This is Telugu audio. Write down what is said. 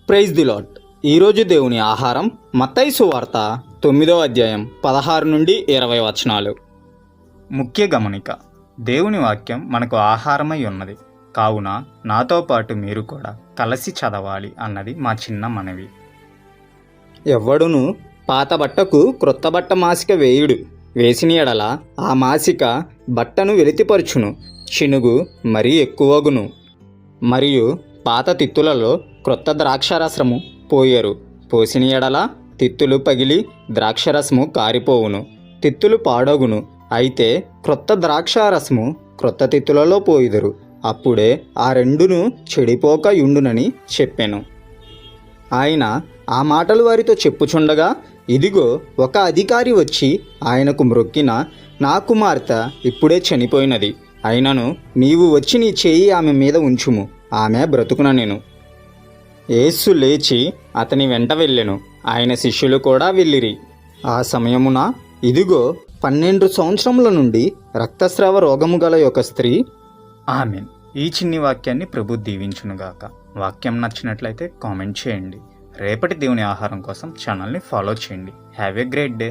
Praise the lord. ఈరోజు దేవుని ఆహారం మత్తయి సువార్త 9వ అధ్యాయం 16 నుండి 20 వచనాలు. ముఖ్య గమనిక: దేవుని వాక్యం మనకు ఆహారమై ఉన్నది కావున నాతో పాటు మీరు కూడా కలిసి చదవాలి అన్నది మా చిన్న మనవి. ఎవ్వడును పాత బట్టకు క్రొత్త బట్ట మాసిక వేయుడు, వేసిన ఎడల ఆ మాసిక బట్టను వెలితిపరచును, చినుగు మరీ ఎక్కువగును. మరియు పాత తిత్తులలో క్రొత్త ద్రాక్షారసము పోయరు, పోసిన ఎడల తిత్తులు పగిలి ద్రాక్షరసము కారిపోవును, తిత్తులు పాడగును. అయితే క్రొత్త ద్రాక్షారసము క్రొత్త తిత్తులలో పోయిదరు, అప్పుడే ఆ రెండును చెడిపోక యుండునని చెప్పెను. ఆయన ఆ మాటలు వారితో చెప్పుచుండగా, ఇదిగో ఒక అధికారి వచ్చి ఆయనకు మ్రొక్కిన, నా కుమార్తె ఇప్పుడే చనిపోయినది, అయినను నీవు వచ్చి నీ చేయి ఆమె మీద ఉంచుము, ఆమె బ్రతుకుననెను. యేసు లేచి అతని వెంట వెళ్ళెను, ఆయన శిష్యులు కూడా వెళ్ళిరి. ఆ సమయమున ఇదిగో 12 సంవత్సరముల నుండి రక్తస్రావ రోగము గల ఒక స్త్రీ. ఆమెన్. ఈ చిన్ని వాక్యాన్ని ప్రభు దీవించునుగాక. వాక్యం నచ్చినట్లయితే కామెంట్ చేయండి. రేపటి దేవుని ఆహారం కోసం ఛానల్ని ఫాలో చేయండి. Have a great day.